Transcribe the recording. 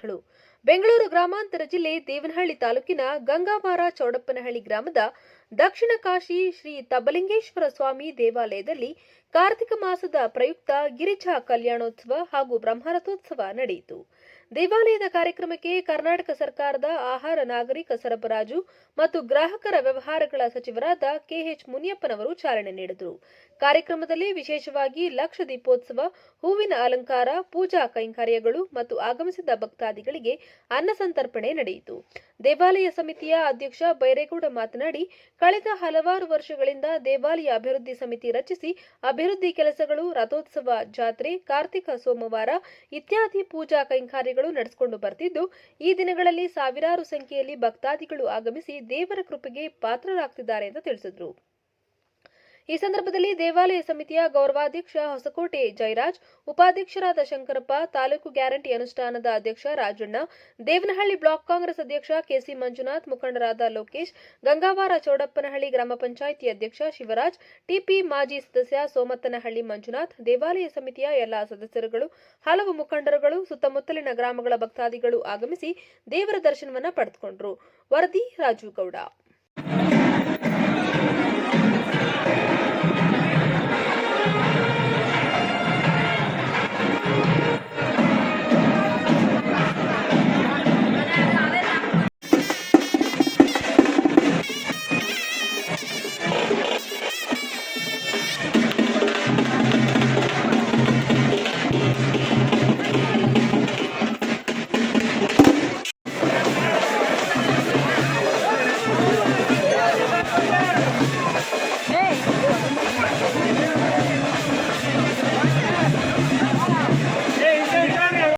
ಸುದ್ದಿಗಳು. ಬೆಂಗಳೂರು ಗ್ರಾಮಾಂತರ ಜಿಲ್ಲೆ ದೇವನಹಳ್ಳಿ ತಾಲೂಕಿನ ಗಂಗಾವಾರ ಚೌಡಪ್ಪನಹಳ್ಳಿ ಗ್ರಾಮದ ದಕ್ಷಿಣ ಕಾಶಿ ಶ್ರೀ ತಬಲಿಂಗೇಶ್ವರ ಸ್ವಾಮಿ ದೇವಾಲಯದಲ್ಲಿ ಕಾರ್ತಿಕ ಮಾಸದ ಪ್ರಯುಕ್ತ ಗಿರಿಜಾ ಕಲ್ಯಾಣೋತ್ಸವ ಹಾಗೂ ಬ್ರಹ್ಮರಥೋತ್ಸವ ನಡೆಯಿತು. ದೇವಾಲಯದ ಕಾರ್ಯಕ್ರಮಕ್ಕೆ ಕರ್ನಾಟಕ ಸರ್ಕಾರದ ಆಹಾರ, ನಾಗರಿಕ ಸರಬರಾಜು ಮತ್ತು ಗ್ರಾಹಕರ ವ್ಯವಹಾರಗಳ ಸಚಿವರಾದ ಕೆಎಚ್ ಮುನಿಯಪ್ಪನವರು ಚಾಲನೆ ನೀಡಿದರು. ಕಾರ್ಯಕ್ರಮದಲ್ಲಿ ವಿಶೇಷವಾಗಿ ಲಕ್ಷ ದೀಪೋತ್ಸವ, ಹೂವಿನ ಅಲಂಕಾರ, ಪೂಜಾ ಕೈಂಕರ್ಯಗಳು ಮತ್ತು ಆಗಮಿಸಿದ ಭಕ್ತಾದಿಗಳಿಗೆ ಅನ್ನ ಸಂತರ್ಪಣೆ ನಡೆಯಿತು. ದೇವಾಲಯ ಸಮಿತಿಯ ಅಧ್ಯಕ್ಷ ಬೈರೇಗೌಡ ಮಾತನಾಡಿ, ಕಳೆದ ಹಲವಾರು ವರ್ಷಗಳಿಂದ ದೇವಾಲಯ ಅಭಿವೃದ್ಧಿ ಸಮಿತಿ ರಚಿಸಿ ಅಭಿವೃದ್ಧಿ ಕೆಲಸಗಳು, ರಥೋತ್ಸವ, ಜಾತ್ರೆ, ಕಾರ್ತಿಕ ಸೋಮವಾರ ಇತ್ಯಾದಿ ಪೂಜಾ ಕೈಂಕರ್ಯಗಳು ನಡೆಸಿಕೊಂಡು ಬರ್ತಿದ್ದು, ಈ ದಿನಗಳಲ್ಲಿ ಸಾವಿರಾರು ಸಂಖ್ಯೆಯಲ್ಲಿ ಭಕ್ತಾದಿಗಳು ಆಗಮಿಸಿ ದೇವರ ಕೃಪೆಗೆ ಪಾತ್ರರಾಗ್ತಿದ್ದಾರೆ ಎಂದು ತಿಳಿಸಿದರು. ಈ ಸಂದರ್ಭದಲ್ಲಿ ದೇವಾಲಯ ಸಮಿತಿಯ ಗೌರವಾಧ್ಯಕ್ಷ ಹೊಸಕೋಟೆ ಜಯರಾಜ್, ಉಪಾಧ್ಯಕ್ಷರಾದ ಶಂಕರಪ್ಪ, ತಾಲೂಕು ಗ್ಯಾರಂಟಿ ಅನುಷ್ಠಾನದ ಅಧ್ಯಕ್ಷ ರಾಜಣ್ಣ, ದೇವನಹಳ್ಳಿ ಬ್ಲಾಕ್ ಕಾಂಗ್ರೆಸ್ ಅಧ್ಯಕ್ಷ ಕೆಸಿ ಮಂಜುನಾಥ್, ಮುಖಂಡರಾದ ಲೋಕೇಶ್, ಗಂಗಾವಾರ ಚೌಡಪ್ಪನಹಳ್ಳಿ ಗ್ರಾಮ ಪಂಚಾಯಿತಿ ಅಧ್ಯಕ್ಷ ಶಿವರಾಜ್, ಟಿಪಿ ಮಾಜಿ ಸದಸ್ಯ ಸೋಮತ್ತನಹಳ್ಳಿ ಮಂಜುನಾಥ್, ದೇವಾಲಯ ಸಮಿತಿಯ ಎಲ್ಲಾ ಸದಸ್ಯರುಗಳು, ಹಲವು ಮುಖಂಡರುಗಳು, ಸುತ್ತಮುತ್ತಲಿನ ಗ್ರಾಮಗಳ ಭಕ್ತಾದಿಗಳು ಆಗಮಿಸಿ ದೇವರ ದರ್ಶನವನ್ನ ಪಡೆದುಕೊಂಡರು. ವರದಿ ರಾಜು ಗೌಡ.